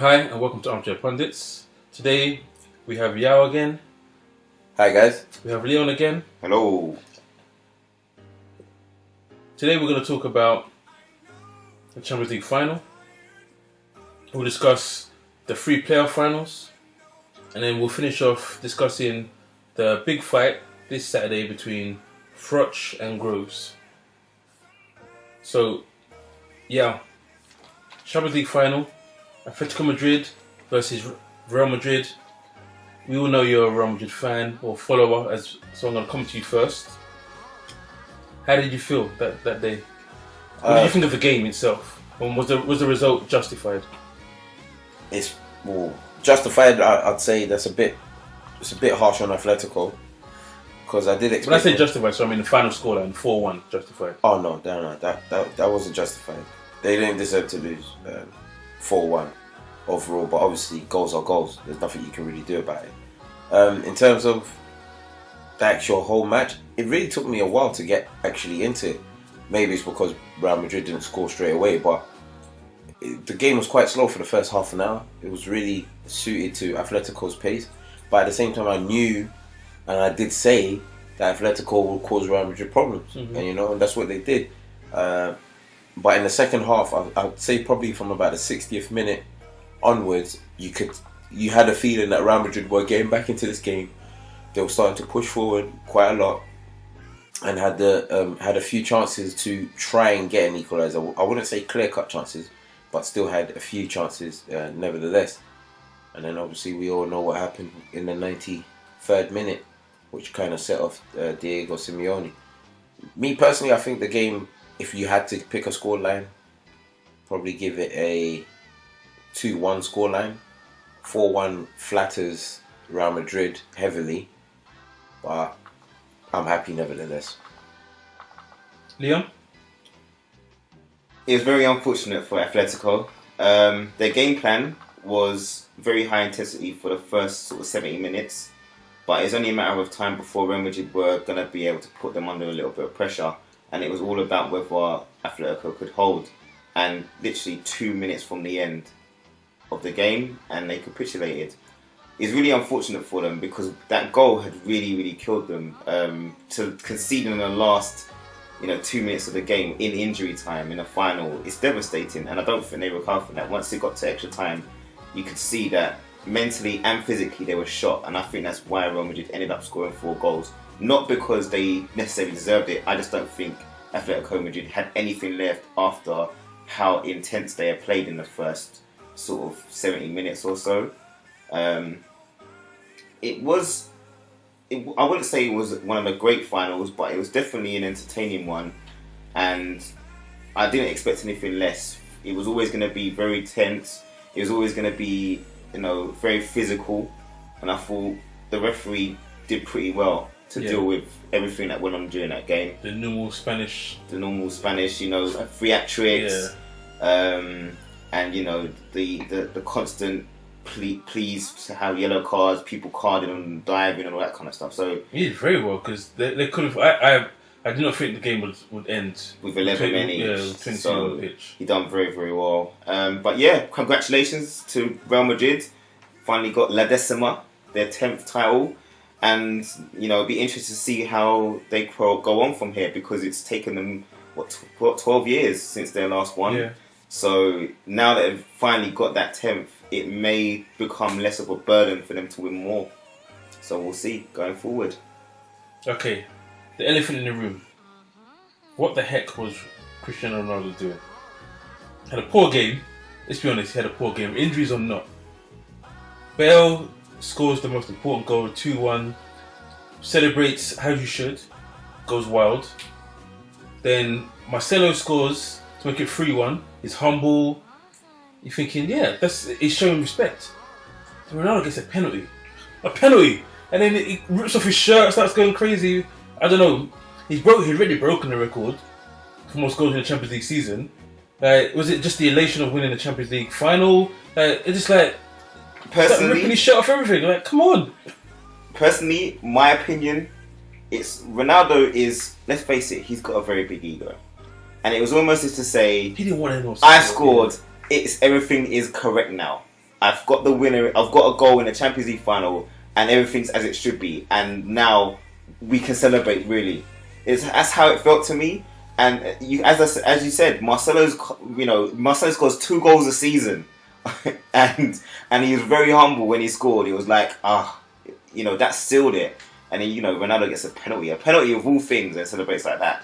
Hi and welcome to Armchair Pundits. Today we have Yao again. Hi guys. We have Leon again. Hello. Today we're going to talk about the Champions League final. We'll discuss the 3 playoff finals. And then we'll finish off discussing the big fight this Saturday between Froch and Groves. So, yeah, Champions League final. Atletico Madrid versus Real Madrid. We all know you're a Real Madrid fan or follower, so I'm going to come to you first. How did you feel that day? What did you think of the game itself? And was the result justified? It's justified. I'd say it's a bit harsh on Atletico because I did expect. When I say justified, so I mean the final scoreline 4-1 justified. Oh no, that wasn't justified. They didn't deserve to lose 4-1 overall, but obviously goals are goals. There's nothing you can really do about it. In terms of the actual whole match, it really took me a while to get actually into it. Maybe it's because Real Madrid didn't score straight away, but the game was quite slow for the first half an hour. It was really suited to Atletico's pace, but at the same time I knew, and I did say, that Atletico would cause Real Madrid problems, and that's what they did. But in the second half, I'd say probably from about the 60th minute onwards, you had a feeling that Real Madrid were getting back into this game. They were starting to push forward quite a lot, and had a few chances to try and get an equaliser. I wouldn't say clear-cut chances, but still had a few chances nevertheless. And then obviously we all know what happened in the 93rd minute, which kind of set off Diego Simeone. Me personally, I think the game, if you had to pick a scoreline, probably give it a 2-1 scoreline. 4-1 flatters Real Madrid heavily, but I'm happy nevertheless. Leon? It was very unfortunate for Atletico. Their game plan was very high intensity for the first sort of 70 minutes, but it's only a matter of time before Real Madrid were going to be able to put them under a little bit of pressure, and it was all about whether Atletico could hold. And literally 2 minutes from the end of the game, and they capitulated. It's really unfortunate for them because that goal had really, really killed them. To concede in the last 2 minutes of the game in injury time in a final, it's devastating, and I don't think they recovered from that. Once it got to extra time, you could see that mentally and physically they were shot, and I think that's why Real Madrid ended up scoring 4 goals. Not because they necessarily deserved it. I just don't think Atletico Madrid had anything left after how intense they had played in the first sort of 70 minutes or so. I wouldn't say it was one of the great finals, but it was definitely an entertaining one, and I didn't expect anything less. It was always going to be very tense. It was always going to be, very physical, and I thought the referee did pretty well to deal with everything that went on during that game. The normal Spanish, theatrics, and the constant pleas to have yellow cards, people carding and diving and all that kind of stuff. So he did very well because they could have. I did not think the game would end with 11 men each. Yeah, with 22 so on the pitch. He done very, very well. But yeah, congratulations to Real Madrid. Finally got La Decima, their 10th title, and it'd be interesting to see how they go on from here, because it's taken them 12 years since their last one. Yeah. So now that they've finally got that 10th, it may become less of a burden for them to win more. So we'll see going forward. Okay, the elephant in the room. What the heck was Cristiano Ronaldo doing? Had a poor game. Let's be honest, he had a poor game. Injuries or not. Bale scores the most important goal, 2-1. Celebrates how you should. Goes wild. Then Marcelo scores to make it 3-1. He's humble. You're thinking, he's showing respect. So Ronaldo gets a penalty, and then he rips off his shirt, starts going crazy. I don't know. He's already broken the record for most goals in the Champions League season. Was it just the elation of winning the Champions League final? It's just personally, ripping his shirt off everything. Come on. Personally, my opinion, Ronaldo is. Let's face it, he's got a very big ego. And it was almost as to say, he didn't want anyone. I scored. Everything is correct now. I've got the winner. I've got a goal in the Champions League final, and everything's as it should be. And now we can celebrate. Really, that's how it felt to me. And as you said, Marcelo scores 2 goals a season, and he was very humble when he scored. He was like, that sealed it. And then Ronaldo gets a penalty of all things, and celebrates like that.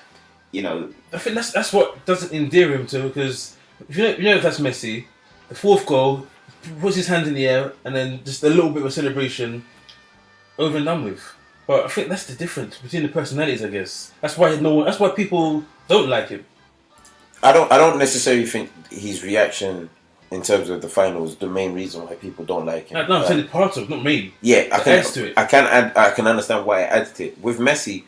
I think that's what doesn't endear him to, because if if that's Messi, the 4th goal, puts his hands in the air and then just a little bit of a celebration, over and done with. But I think that's the difference between the personalities, I guess. That's why people don't like him. I don't necessarily think his reaction in terms of the finals the main reason why people don't like him. No, I'm saying it's part of, not main. Yeah, adds to it. I can understand why it adds to it. With Messi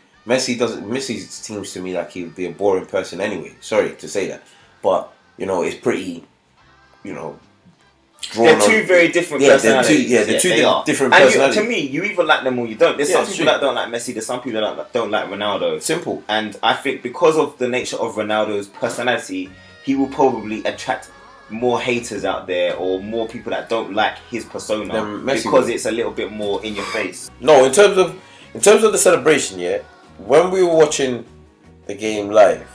seems to me like he would be a boring person anyway. Sorry to say that, but it's pretty, they're two very different personalities. They're two different and personalities. To me, you either like them or you don't. There's some people that don't like Messi. There's some people that don't like Ronaldo. Simple. And I think because of the nature of Ronaldo's personality, he will probably attract more haters out there or more people that don't like his persona because it's a little bit more in your face. No, in terms of the celebration, when we were watching the game live,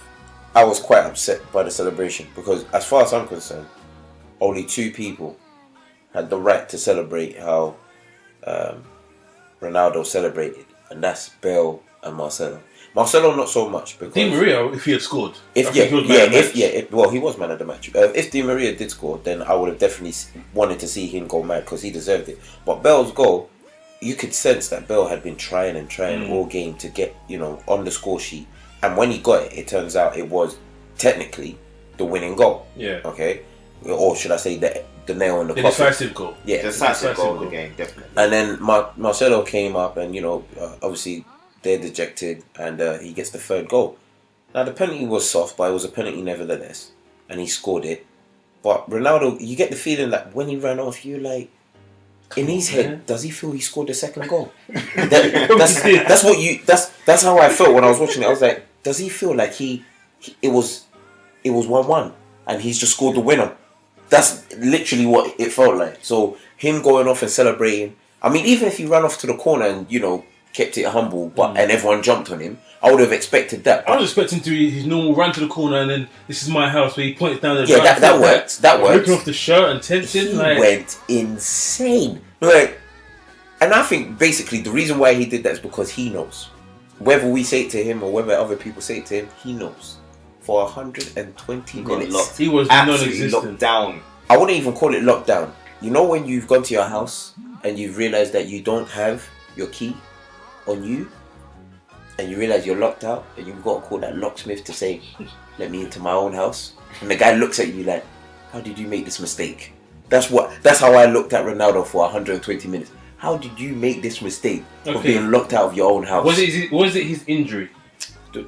I was quite upset by the celebration because, as far as I'm concerned, only 2 people had the right to celebrate how Ronaldo celebrated, and that's Bale and Marcelo. Marcelo not so much because Di Maria, if he had scored, he was man of the match. If Di Maria did score, then I would have definitely wanted to see him go mad because he deserved it. But Bale's goal, you could sense that Bale had been trying all game to get on the score sheet, and when he got it, it turns out it was technically the winning goal. Yeah. Okay. Or should I say the nail in the coffin? Decisive goal. Yeah, decisive goal of the game, definitely. And then Marcelo came up, and obviously they're dejected, and he gets the 3rd goal. Now the penalty was soft, but it was a penalty nevertheless, and he scored it. But Ronaldo, you get the feeling that when he ran off, you're like, in his head, does he feel he scored the 2nd goal? That's how I felt when I was watching it. I was like, does he feel like it was 1-1 and he's just scored the winner? That's literally what it felt like. So him going off and celebrating. I mean, even if he ran off to the corner and kept it humble, and everyone jumped on him, I would have expected that. I was expecting to do his normal run to the corner and then this is my house, where he points down the that worked. That worked. Ripping off the shirt and tension. He went insane. And I think basically the reason why he did that is because he knows. Whether we say it to him or whether other people say it to him, he knows. For 120 minutes, he was absolutely locked down. I wouldn't even call it lockdown. When you've gone to your house and you've realised that you don't have your key on you, and you realise you're locked out, and you've got to call that locksmith to say, let me into my own house, and the guy looks at you like, how did you make this mistake? That's how I looked at Ronaldo for 120 minutes. How did you make this mistake of being locked out of your own house? Was it his injury?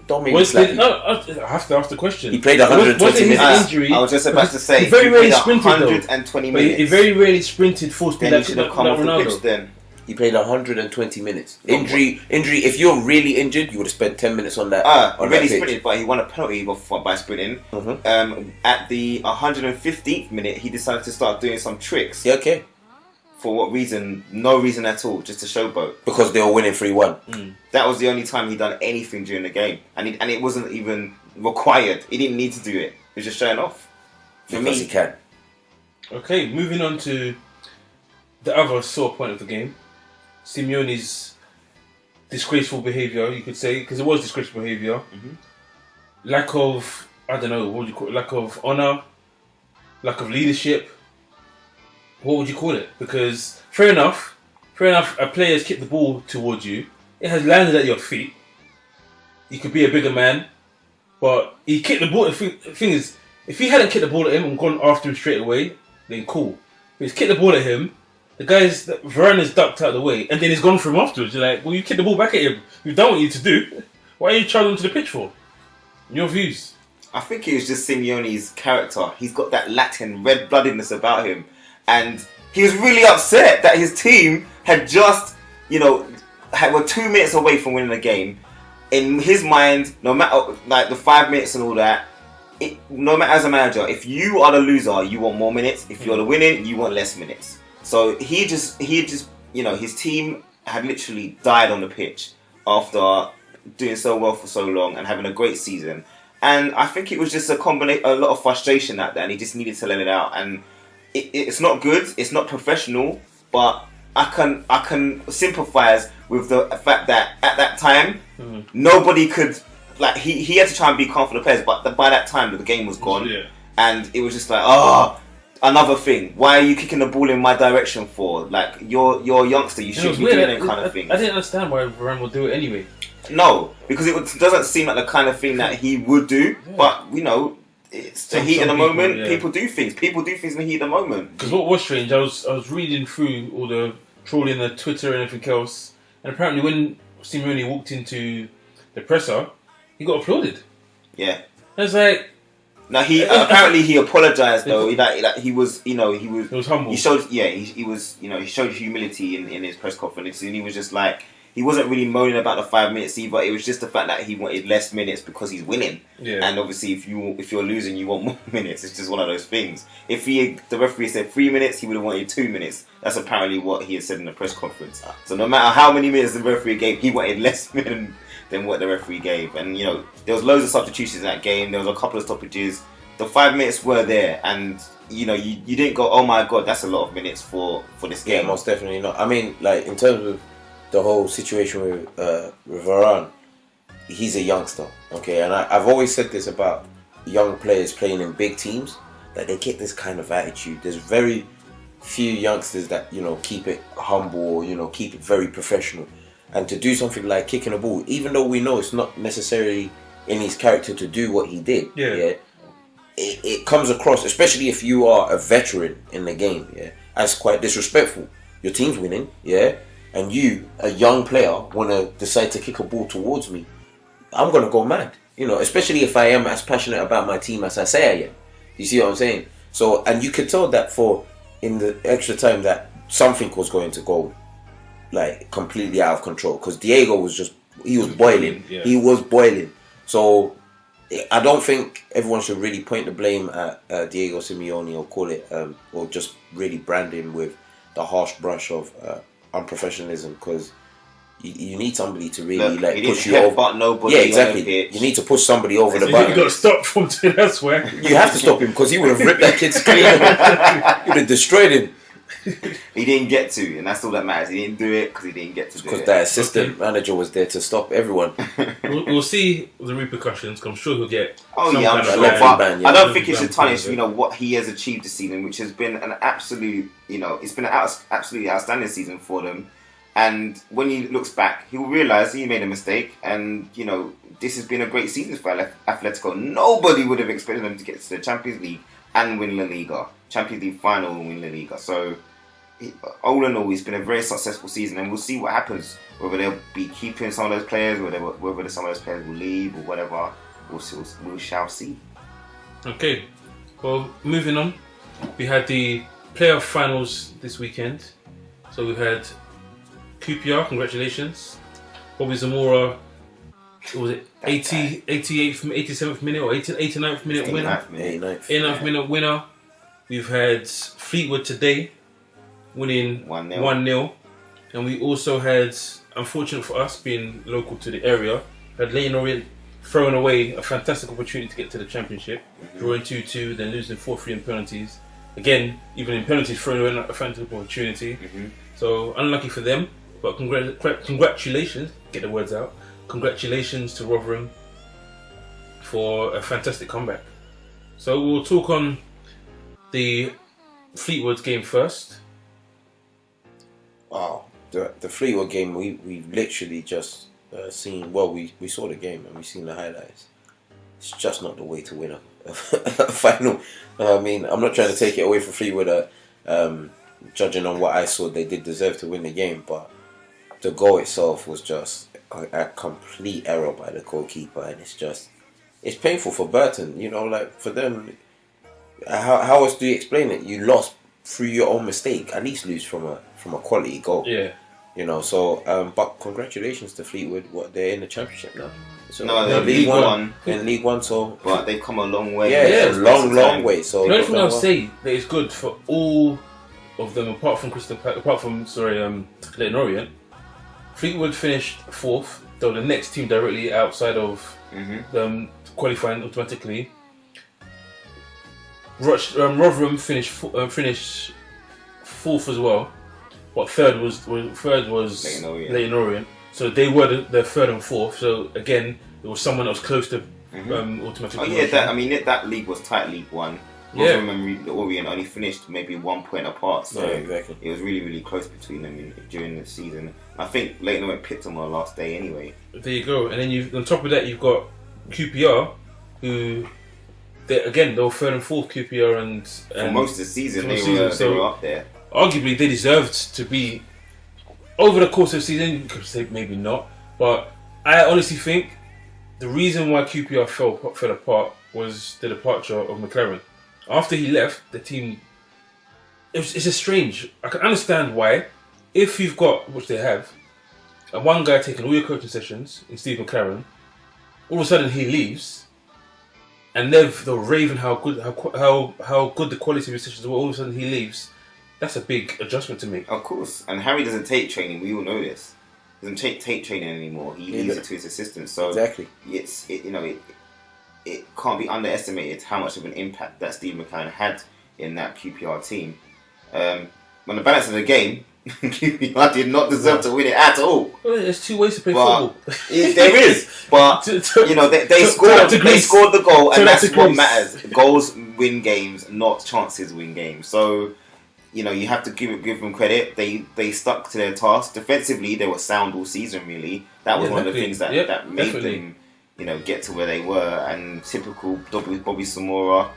Don't make me slappy. No, I have to ask the question. He played 120 minutes. Injury? I was just about to say, he very rarely sprinted 120 minutes. He very rarely sprinted full speed. Then he should have come off the pitch then. He played 120 minutes. Injury. If you're really injured, you would have spent 10 minutes on that. He really sprinted, but he won a penalty by sprinting. Mm-hmm. At the 115th minute, he decided to start doing some tricks. Yeah, okay. For what reason? No reason at all, just to showboat. Because they were winning 3-1. That was the only time he done anything during the game, and it wasn't even required. He didn't need to do it. He was just showing off. Because he can. Okay, moving on to the other sore point of the game. Simeone's disgraceful behaviour, you could say, because it was disgraceful behaviour. Lack of, I don't know, what would you call it? Lack of honour, lack of leadership. What would you call it? Because fair enough, a player has kicked the ball towards you. It has landed at your feet. You could be a bigger man, but he kicked the ball. The thing is, if he hadn't kicked the ball at him and gone after him straight away, then cool. But he's kicked the ball at him. Varane has ducked out of the way, and then he's gone for him afterwards. You're like, well, you kicked the ball back at him. You've done what you need to do. Why are you charging him to the pitch for? Your views? I think it was just Simeone's character. He's got that Latin red-bloodedness about him. And he was really upset that his team had just, were 2 minutes away from winning the game. In his mind, no matter like the 5 minutes and all that, no matter as a manager, if you are the loser, you want more minutes. If you're the winning, you want less minutes. So he just, his team had literally died on the pitch after doing so well for so long and having a great season. And I think it was just a lot of frustration out there, and he just needed to let it out. And it's not good, it's not professional, but I can sympathise with the fact that at that time, nobody could, like, he had to try and be calm for the players, but by that time the game was gone, and it was just like, another thing. Why are you kicking the ball in my direction for? Like, you're a youngster, you shouldn't be doing that kind of thing. I didn't understand why Varane would do it anyway. No, because it doesn't seem like the kind of thing that he would do, but, it's the heat of the moment. People do things. People do things in the heat of the moment. Because what was strange, I was reading through all the trawling the Twitter and everything else, and apparently when Simeone walked into the presser, he got applauded. Yeah. I was like... Now apparently he apologised though. He was humble. He showed he showed humility in his press conference, and he was just like, he wasn't really moaning about the 5 minutes either. It was just the fact that he wanted less minutes because he's winning. Yeah. And obviously, if you're losing, you want more minutes. It's just one of those things. If the referee said 3 minutes, he would have wanted 2 minutes. That's apparently what he had said in the press conference. So no matter how many minutes the referee gave, he wanted less minutes than what the referee gave. And there was loads of substitutions in that game. There was a couple of stoppages. The 5 minutes were there, and you didn't go, oh my god, that's a lot of minutes for this game. Yeah, most definitely not. I mean, like, in terms of the whole situation with Varane, he's a youngster, okay? And I've always said this about young players playing in big teams, that they get this kind of attitude. There's very few youngsters that, keep it humble or, keep it very professional. And to do something like kicking a ball, even though we know it's not necessarily in his character to do what he did, it comes across, especially if you are a veteran in the game, as quite disrespectful. Your team's winning, and you, a young player, want to decide to kick a ball towards me, I'm going to go mad. Especially if I am as passionate about my team as I say I am. You see what I'm saying? So, and you could tell that in the extra time that something was going to go, like, completely out of control. Because Diego was boiling. Yeah. He was boiling. So, I don't think everyone should really point the blame at Diego Simeone or call it, or just really brand him with the harsh brush of unprofessionalism, because you need somebody to really push you over. Nobody, yeah, exactly. You need to push somebody over the button. You got to stop from doing that, swear. You have to stop him, because he would have ripped that kid's clean. He would have destroyed him. He didn't get to, and that's all that matters. He didn't do it because he didn't get to do it. Because the assistant manager was there to stop everyone. We'll see the repercussions, because I'm sure he'll get. Oh yeah, I'm sure. But I don't think it should tarnish, what he has achieved this season, which has been an absolute, it's been an absolutely outstanding season for them. And when he looks back, he will realise he made a mistake, and this has been a great season for Atletico. Nobody would have expected them to get to the Champions League and win La Liga, Champions League final and win La Liga. So, all in all, it's been a very successful season, and we'll see what happens. Whether they'll be keeping some of those players, whether some of those players will leave or whatever, we shall see. Okay, well, moving on, we had the playoff finals this weekend. So we had QPR, congratulations. Bobby Zamora, what was it, 87th minute or 89th minute winner? 89th minute winner. We've had Fleetwood today winning 1-0. And we also had, unfortunate for us being local to the area, had Leyton Orient throwing away a fantastic opportunity to get to the Championship, drawing 2-2, then losing 4-3 in penalties. Again, even in penalties, throwing away a fantastic opportunity. So unlucky for them, but congratulations, get the words out, congratulations to Rotherham for a fantastic comeback. So we'll talk on the Fleetwood game first. Wow, the Fleetwood game, we literally just seen, well, we saw the game and we've seen the highlights. It's just not the way to win a final. I mean, I'm not trying to take it away from Fleetwood. Judging on what I saw, they did deserve to win the game, but the goal itself was just a complete error by the goalkeeper, and it's painful for Burton. Like, for them, how else do you explain it? You lost through your own mistake. At least lose from a quality goal. Yeah. So but congratulations to Fleetwood. They're in the Championship now. So no, they're League One. In League One, so but they've come a long way. Yeah, a long way. So the only thing I'll say that is good for all of them, apart from Leyton Orient, Fleetwood finished 4th. They were the next team directly outside of them qualifying automatically. Rotherham finished 4th as well, but third was Leyton Orient. So they were the 3rd and 4th. So again, it was someone that was close to automatic. Oh yeah, that league was tight. League One. Rotherham and Orient only finished maybe 1 point apart. So exactly. It was really, really close between them during the season. I think Leyton Orient picked them on the last day anyway. There you go. And then on top of that, you've got QPR, who they were 3rd and 4th. QPR and for most of the season, they were up there. Arguably, they deserved to be over the course of the season. You could say maybe not, but I honestly think the reason why QPR fell apart was the departure of McLaren. After he left, the team, it's just strange. I can understand why. If you've got, which they have, one guy taking all your coaching sessions in Steve McLaren, all of a sudden he leaves, and they're raving how good the quality of his sessions were. All of a sudden he leaves. That's a big adjustment to make. Of course, and Harry doesn't take training. We all know this. He doesn't take training anymore. He leaves it to his assistants. So exactly, it can't be underestimated how much of an impact that Steve McLaren had in that QPR team. On the balance of the game, QPR did not deserve to win it at all. Well, there's 2 ways to play football. There is, but they scored the goal, and that's what matters. Goals win games, not chances win games. So you have to give them credit. They stuck to their task. Defensively, they were sound all season. Really, that was one of the things that made them get to where they were. And typical Bobby Samora.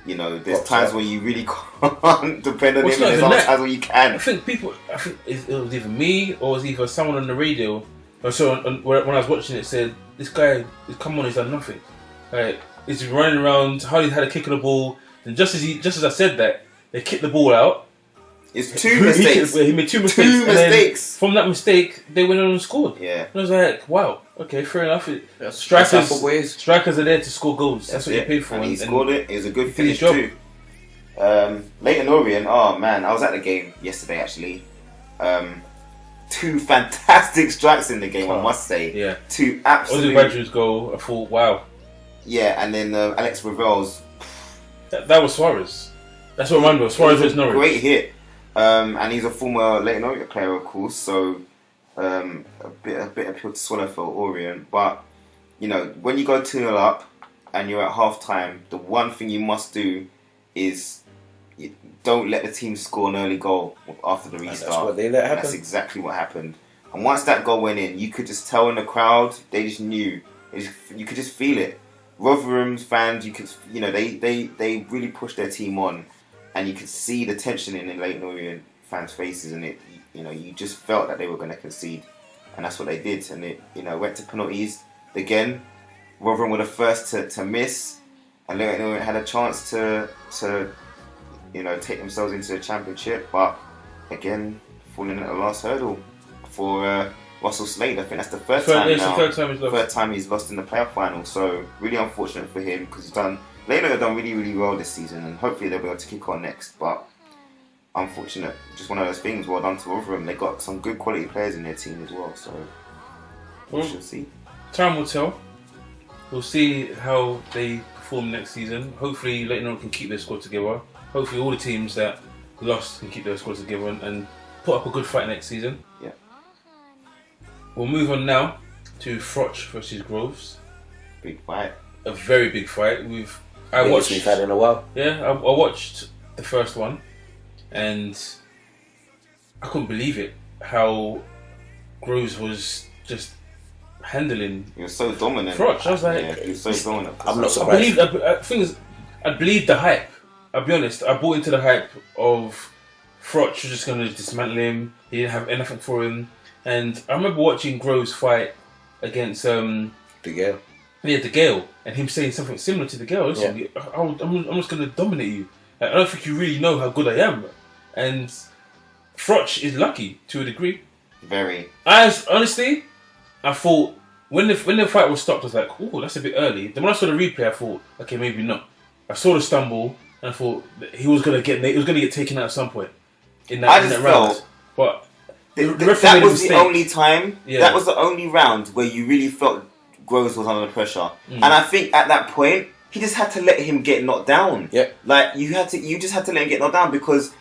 There's times where you really can't depend on him, and there's other times where you can. I think it was either me or it was either someone on the radio. So when I was watching it, said this guy, come on, he's done nothing. Like, he's running around, hardly had a kick of the ball, and just as I said that, they kicked the ball out. It's 2 mistakes. He made 2 mistakes. 2 mistakes. From that mistake, they went on and scored. Yeah. And I was like, wow, okay, fair enough. Strikers are there to score goals. That's what you pay for. And he scored it. It was a good finish too. Leyton Orient, oh man, I was at the game yesterday actually. 2 fantastic strikes in the game, I must say. Yeah. 2 absolute... Ozzy Badger's goal, I thought, wow. Yeah, and then Alex Ravel's... That was Suarez. That's what I remember. Suarez was Norwich. Great hit. And he's a former Leyton Orient player, of course, so a bit of pill to swallow for Orient. But, when you go 2-0 up and you're at half-time, the one thing you must do is don't let the team score an early goal after the restart. That's what they let happen. That's exactly what happened. And once that goal went in, you could just tell in the crowd, they just knew. You could just feel it. Rotherham's fans, they really pushed their team on. And you could see the tension in the Leyton Orient fans' faces, and you just felt that they were going to concede, and that's what they did. And it, went to penalties again. Rotherham were the first to miss, and Leyton Orient had a chance to take themselves into the championship, but again, falling at the last hurdle for Russell Slade. I think that's the third time he's lost in the playoff final. So really unfortunate for him because Leyton have done really, really well this season, and hopefully they'll be able to kick on next. But unfortunate, just one of those things. Well done to Rotherham. They got some good quality players in their team as well. So we shall see. Time will tell. We'll see how they perform next season. Hopefully, Leyton can keep their squad together. Hopefully, all the teams that lost can keep their squad together and put up a good fight next season. Yeah. We'll move on now to Froch versus Groves. Big fight. A very big fight. Biggest we've had in a while. Yeah, I watched the first one, and I couldn't believe it how Groves was just handling. He was so dominant. Froch, I was like, he was so dominant. I'm not surprised. I believed the hype. I'll be honest. I bought into the hype of Froch was just going to dismantle him. He didn't have anything for him, and I remember watching Groves fight against De Gea. Yeah, De Gea, and him saying something similar to De Gea. Listen, I'm just going to dominate you. I don't think you really know how good I am. And Froch is lucky to a degree. Very. Honestly, I thought when the fight was stopped, I was like, "Oh, that's a bit early." Then when I saw the replay, I thought, "Okay, maybe not." I saw the stumble, and I thought he was going to get taken out at some point. in that round. felt But that was the only time. Yeah. That was the only round where you really felt Groves was under pressure, and I think at that point he just had to let him get knocked down. Yeah. Like you just had to let him get knocked down because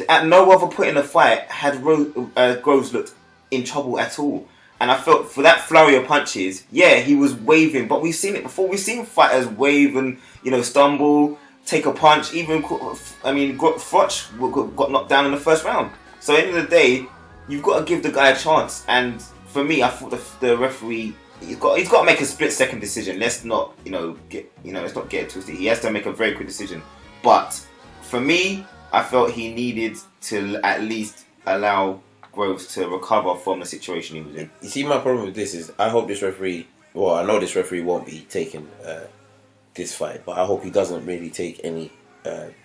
at no other point in the fight had Groves looked in trouble at all. And I felt for that flurry of punches, yeah, he was waving, but we've seen it before. We've seen fighters wave and stumble, take a punch. Even Froch got knocked down in the first round. So at the end of the day, you've got to give the guy a chance. And for me, I thought the referee he's got to make a split-second decision. Let's not get it twisted. He has to make a very quick decision. But for me, I felt he needed to at least allow Groves to recover from the situation he was in. You see, my problem with this is I hope this referee. Well, I know this referee won't be taking this fight, but I hope he doesn't really take any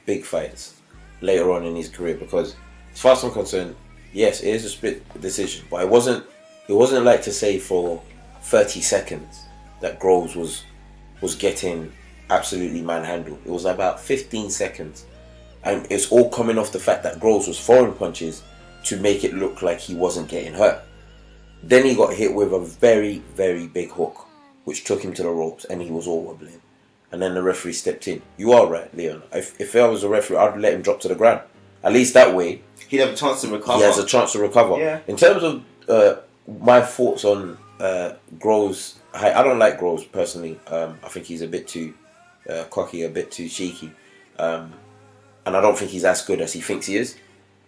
big fights later on in his career because, as far as I'm concerned, yes, it is a split decision, but it wasn't like to say for 30 seconds that Groves was getting absolutely manhandled. It was about 15 seconds, and it's all coming off the fact that Groves was throwing punches to make it look like he wasn't getting hurt. Then he got hit with a very, very big hook, which took him to the ropes, and he was all wobbling. And then the referee stepped in. You are right, Leon. If I was a referee, I'd let him drop to the ground. At least that way, he'd have a chance to recover. He has a chance to recover. Yeah. In terms of my thoughts on Groves, I don't like Groves personally. I think he's a bit too cocky, a bit too cheeky, and I don't think he's as good as he thinks he is.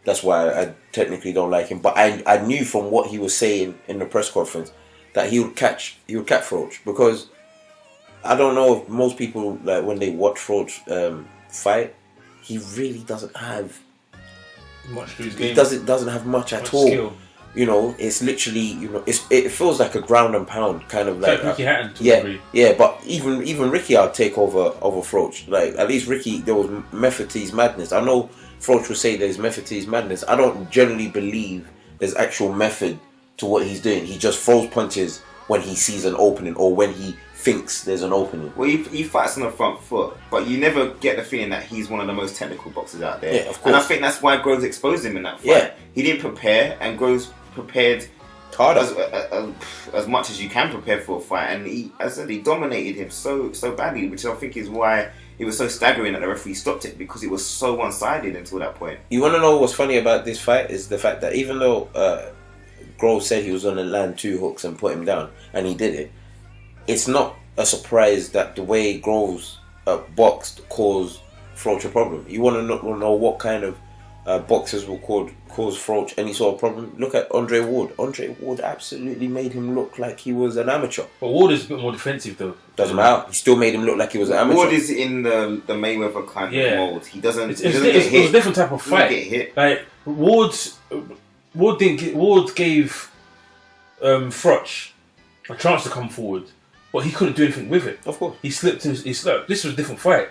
That's why I technically don't like him. But I knew from what he was saying in the press conference that he would catch Froch, because I don't know if most people, like, when they watch Froch fight, he really doesn't have much to his game. He doesn't have much at all. Skill. It's literally, it feels like a ground and pound kind of like Ricky Hatton to a yeah, degree. yeah. But even Ricky, I'll take over Froch. Like, at least Ricky, there was method to his madness. I know Froch will say there's method to his madness. I don't generally believe there's actual method to what he's doing. He just throws punches when he sees an opening or when he thinks there's an opening. Well, he fights on the front foot, but you never get the feeling that he's one of the most technical boxers out there. Yeah, of course. And I think that's why Groves exposed him in that fight. Yeah. He didn't prepare, and Groves prepared harder as much as you can prepare for a fight, and he dominated him so badly, which I think is why it was so staggering that the referee stopped it, because it was so one-sided until that point. You want to know what's funny about this fight is the fact that even though Groves said he was going to land 2 hooks and put him down, and he did it, it's not a surprise that the way Groves boxed caused Froch a problem. You want to know what kind of boxers will cause Froch any sort of problem? Look at Andre Ward. Andre Ward absolutely made him look like he was an amateur. But Ward is a bit more defensive, though. Doesn't matter. He still made him look like he was an amateur. Ward is in the Mayweather kind of mold. He doesn't. It's get hit. a different type of fight. He doesn't get hit. Like Ward gave Froch a chance to come forward, but he couldn't do anything with it. Of course, he slipped. This was a different fight.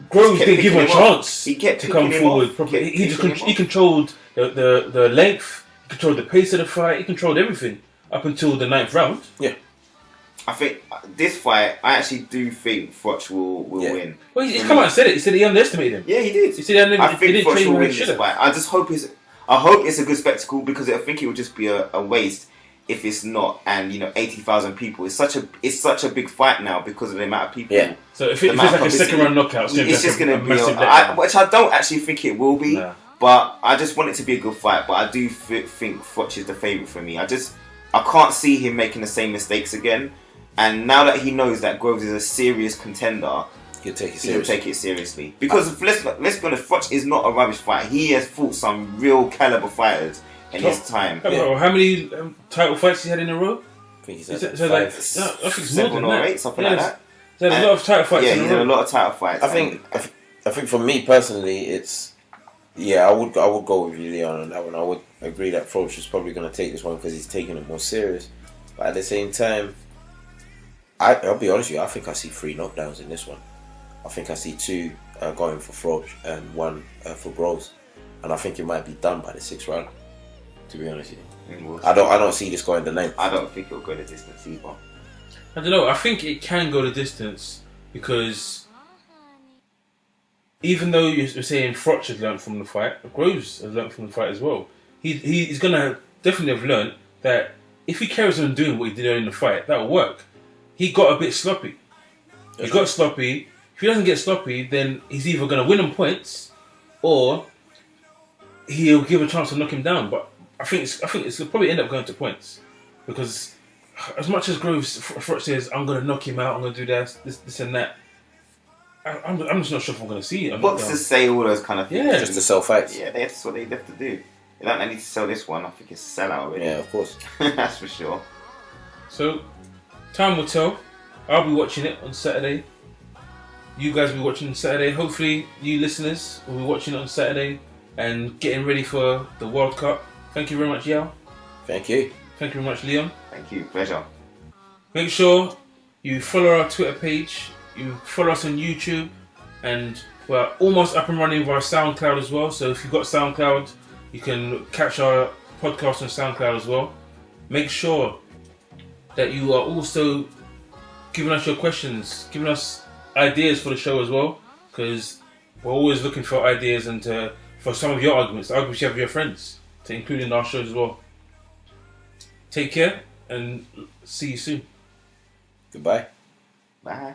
Groves didn't give him a chance to come forward properly. He controlled the length, he controlled the pace of the fight, he controlled everything up until the 9th round. Yeah. I think this fight, I actually do think Froch will win. Well, he's come out and said it. He said he underestimated him. Yeah, he did. He said I think Froch will win this fight. I hope it's a good spectacle, because I think it would just be a waste if it's not. And 80,000 people. It's such a big fight now because of the amount of people. Yeah. So if it's like a second round knockout, it's just going to be which I don't actually think it will be. Nah. But I just want it to be a good fight. But I do think Froch is the favourite for me. I can't see him making the same mistakes again. And now that he knows that Groves is a serious contender, he'll take it seriously. Because let's be honest, Froch is not a rubbish fighter. He has fought some real caliber fighters in his time. Yeah. How many title fights he had in a row? I think he's had 5, I think 7 or 8, something like that. There's a lot of title fights. Yeah, he's had a lot of title fights. I think for me personally, it's I would go with you, Leon, on that one. I would agree that Froch is probably going to take this one because he's taking it more serious. But at the same time, I'll be honest with you, I think I see 3 knockdowns in this one. I think I see 2 going for Froch and 1 for Groves, and I think it might be done by the 6th round. To be honest with you, I don't see this going the 9th. I don't think it'll go the distance either. I don't know. I think it can go the distance because even though you're saying Froch has learned from the fight, Groves has learned from the fight as well. He's gonna definitely have learned that if he carries on doing what he did in the fight, that'll work. He got a bit sloppy. He got sloppy. If he doesn't get sloppy, then he's either gonna win on points, or he'll give a chance to knock him down. But I think it's probably end up going to points, because as much as Groves Froch says, I'm gonna knock him out, I'm gonna do this and that. I'm just not sure if I'm going to see it. Boxers say all those kind of things. Yeah, just to sell fights. Yeah, that's what they have to do. They don't need to sell this one. I think it's a sellout already. Yeah, of course. That's for sure. So, time will tell. I'll be watching it on Saturday. You guys will be watching on Saturday. Hopefully, you listeners will be watching it on Saturday and getting ready for the World Cup. Thank you very much, Yao. Thank you. Thank you very much, Leon. Thank you. Pleasure. Make sure you follow our Twitter page. You follow us on YouTube, and we're almost up and running via SoundCloud as well. So if you've got SoundCloud, you can catch our podcast on SoundCloud as well. Make sure that you are also giving us your questions, giving us ideas for the show as well, because we're always looking for ideas and for some of your arguments you have with your friends, to include in our shows as well. Take care and see you soon. Goodbye. Bye.